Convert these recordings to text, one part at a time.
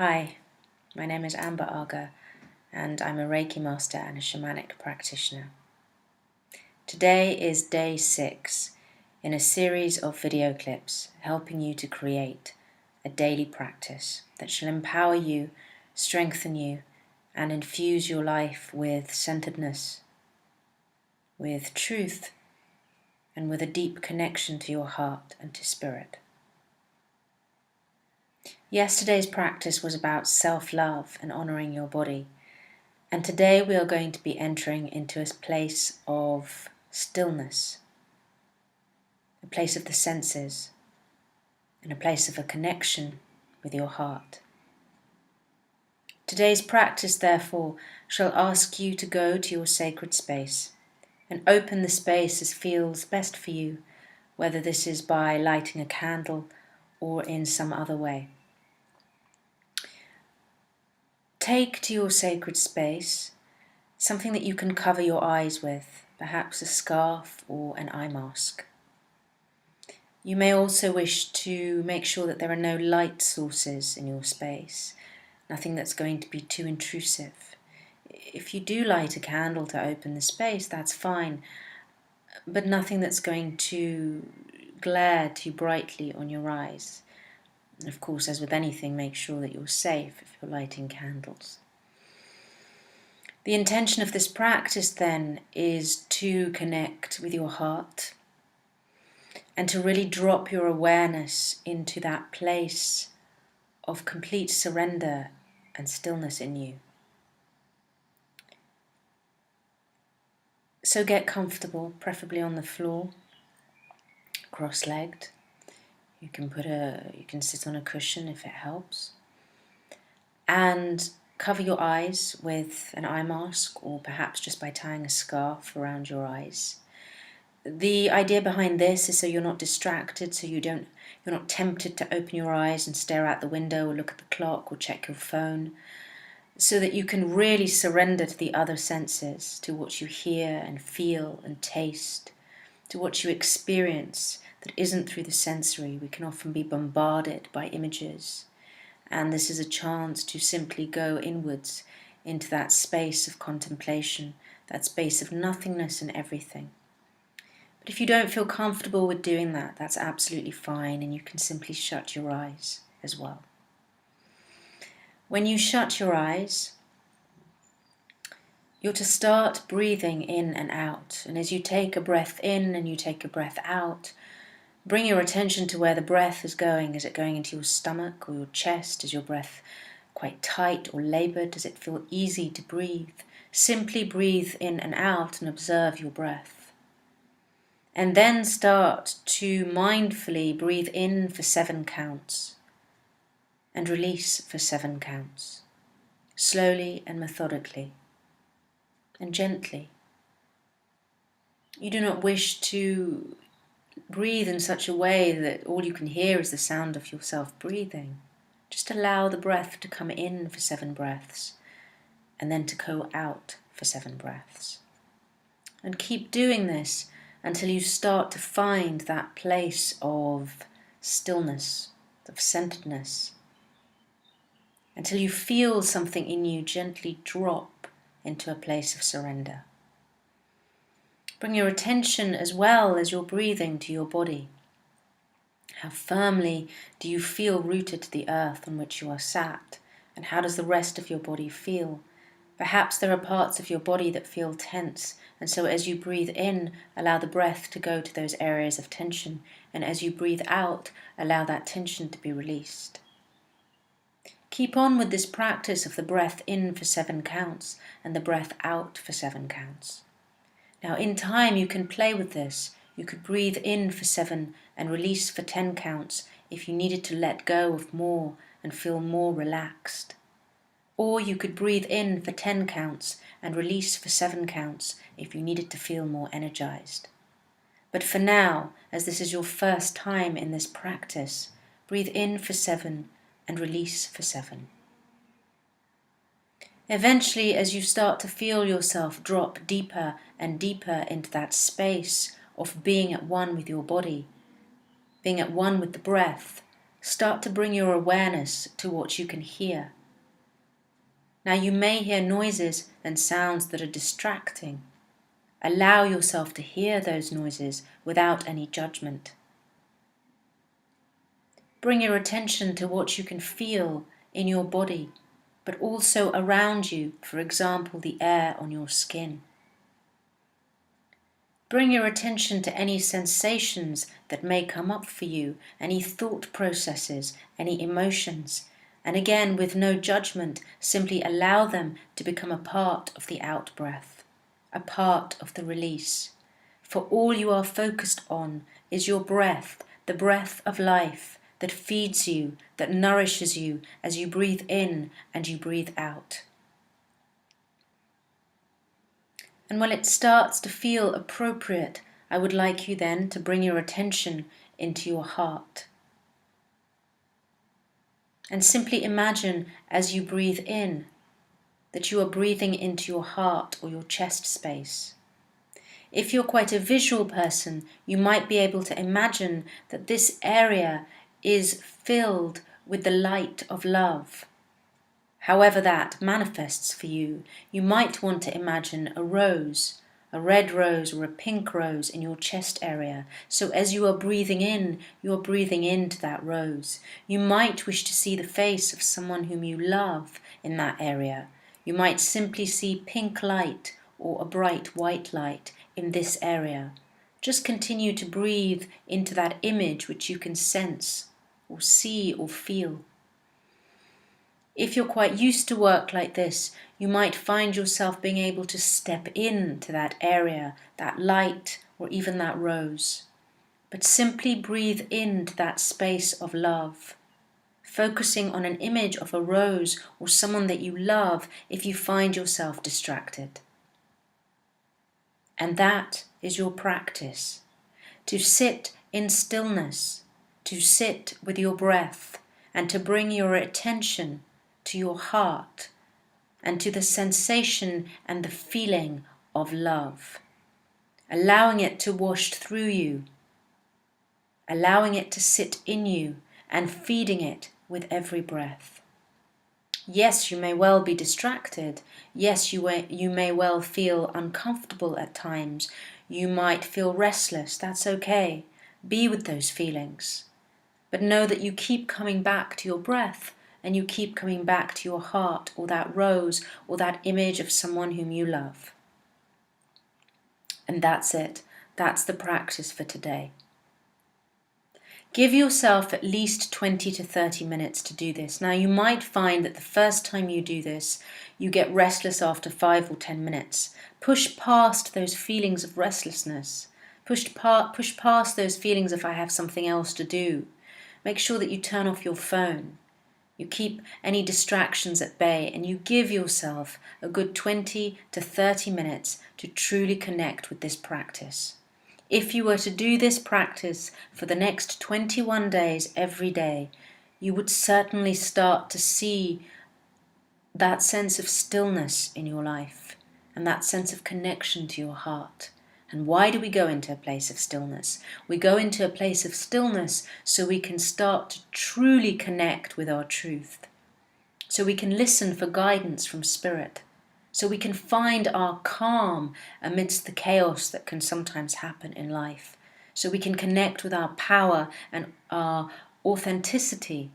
Hi, my name is Agha, and I'm a Reiki master and a shamanic practitioner. Today is day 6 in a series of video clips helping you to create a daily practice that shall empower you, strengthen you, and infuse your life with centeredness, with truth, and with a deep connection to your heart and to spirit. Yesterday's practice was about self-love and honouring your body, and today we are going to be entering into a place of stillness, a place of the senses, and a place of a connection with your heart. Today's practice, therefore, shall ask you to go to your sacred space and open the space as feels best for you, whether this is by lighting a candle or in some other way. Take to your sacred space something that you can cover your eyes with, perhaps a scarf or an eye mask. You may also wish to make sure that there are no light sources in your space, nothing that's going to be too intrusive. If you do light a candle to open the space, that's fine, but nothing that's going to glare too brightly on your eyes. And of course, as with anything, make sure that you're safe if you're lighting candles. The intention of this practice then is to connect with your heart and to really drop your awareness into that place of complete surrender and stillness in you. So get comfortable, preferably on the floor, cross-legged. You can sit on a cushion if it helps. And cover your eyes with an eye mask, or perhaps just by tying a scarf around your eyes. The idea behind this is so you're not distracted, so you're not tempted to open your eyes and stare out the window or look at the clock or check your phone, so that you can really surrender to the other senses, to what you hear and feel and taste, to what you experience that isn't through the sensory. We can often be bombarded by images, and this is a chance to simply go inwards into that space of contemplation, that space of nothingness and everything. But if you don't feel comfortable with doing that, that's absolutely fine, and you can simply shut your eyes as well. When you shut your eyes, you're to start breathing in and out, and as you take a breath in and you take a breath out, bring your attention to where the breath is going. Is it going into your stomach or your chest? Is your breath quite tight or laboured? Does it feel easy to breathe? Simply breathe in and out and observe your breath. And then start to mindfully breathe in for 7 counts and release for 7 counts, slowly and methodically and gently. You do not wish to breathe in such a way that all you can hear is the sound of yourself breathing. Just allow the breath to come in for 7 breaths and then to go out for 7 breaths. And keep doing this until you start to find that place of stillness, of centeredness, until you feel something in you gently drop into a place of surrender. Bring your attention as well as you're breathing to your body. How firmly do you feel rooted to the earth on which you are sat? And how does the rest of your body feel? Perhaps there are parts of your body that feel tense, and so as you breathe in, allow the breath to go to those areas of tension, and as you breathe out, allow that tension to be released. Keep on with this practice of the breath in for 7 counts and the breath out for 7 counts. Now in time you can play with this. You could breathe in for 7 and release for 10 counts if you needed to let go of more and feel more relaxed. Or you could breathe in for 10 counts and release for 7 counts if you needed to feel more energized. But for now, as this is your first time in this practice, breathe in for 7 and release for 7. Eventually, as you start to feel yourself drop deeper and deeper into that space of being at one with your body, being at one with the breath, start to bring your awareness to what you can hear. Now you may hear noises and sounds that are distracting. Allow yourself to hear those noises without any judgment. Bring your attention to what you can feel in your body, but also around you, for example, the air on your skin. Bring your attention to any sensations that may come up for you, any thought processes, any emotions, and again, with no judgment, simply allow them to become a part of the out-breath, a part of the release. For all you are focused on is your breath, the breath of life that feeds you, that nourishes you as you breathe in and you breathe out. And when it starts to feel appropriate, I would like you then to bring your attention into your heart. And simply imagine as you breathe in that you are breathing into your heart or your chest space. If you're quite a visual person, you might be able to imagine that this area is filled with the light of love. However that manifests for you, you might want to imagine a rose, a red rose or a pink rose in your chest area. So as you are breathing in, you are breathing into that rose. You might wish to see the face of someone whom you love in that area. You might simply see pink light or a bright white light in this area. Just continue to breathe into that image which you can sense or see or feel. If you're quite used to work like this, you might find yourself being able to step into that area, that light, or even that rose. But simply breathe into that space of love, focusing on an image of a rose or someone that you love if you find yourself distracted. And that is your practice, to sit in stillness, to sit with your breath, and to bring your attention to your heart and to the sensation and the feeling of love, allowing it to wash through you, allowing it to sit in you and feeding it with every breath. Yes, you may well be distracted. Yes, you may well feel uncomfortable at times. You might feel restless. That's okay. Be with those feelings. But know that you keep coming back to your breath and you keep coming back to your heart or that rose or that image of someone whom you love. And that's it. That's the practice for today. Give yourself at least 20 to 30 minutes to do this. Now, you might find that the first time you do this, you get restless after 5 or 10 minutes. Push past those feelings of restlessness. Push past those feelings of I have something else to do. Make sure that you turn off your phone. You keep any distractions at bay and you give yourself a good 20 to 30 minutes to truly connect with this practice. If you were to do this practice for the next 21 days every day, you would certainly start to see that sense of stillness in your life and that sense of connection to your heart. And why do we go into a place of stillness? We go into a place of stillness so we can start to truly connect with our truth, so we can listen for guidance from spirit, so we can find our calm amidst the chaos that can sometimes happen in life, so we can connect with our power and our authenticity,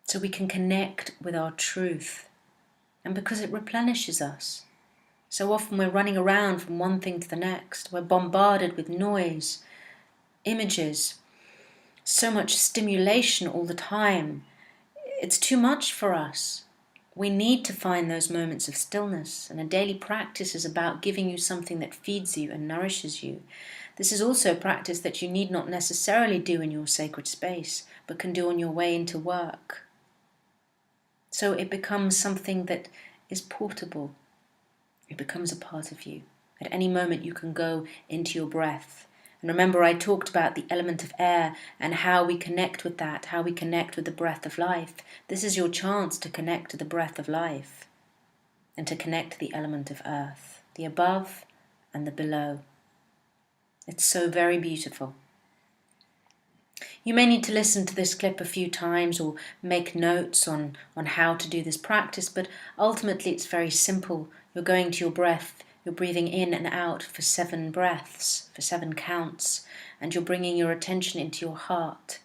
so we can connect with our truth, and because it replenishes us. So often we're running around from one thing to the next. We're bombarded with noise, images, so much stimulation all the time. It's too much for us. We need to find those moments of stillness, and a daily practice is about giving you something that feeds you and nourishes you. This is also a practice that you need not necessarily do in your sacred space, but can do on your way into work. So it becomes something that is portable. It becomes a part of you. At any moment you can go into your breath. And remember, I talked about the element of air and how we connect with that, how we connect with the breath of life. This is your chance to connect to the breath of life and to connect to the element of earth, the above and the below. It's so very beautiful. You may need to listen to this clip a few times or make notes on how to do this practice, but ultimately it's very simple. You're going to your breath, you're breathing in and out for 7 breaths, for 7 counts, and you're bringing your attention into your heart.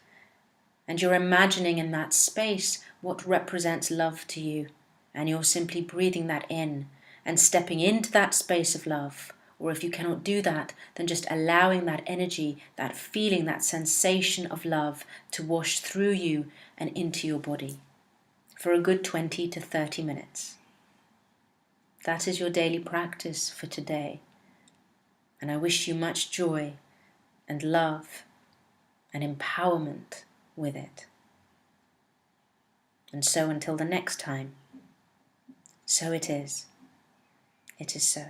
And you're imagining in that space what represents love to you, and you're simply breathing that in and stepping into that space of love. Or if you cannot do that, then just allowing that energy, that feeling, that sensation of love to wash through you and into your body for a good 20 to 30 minutes. That is your daily practice for today. And I wish you much joy and love and empowerment with it. And so until the next time, so it is. It is so.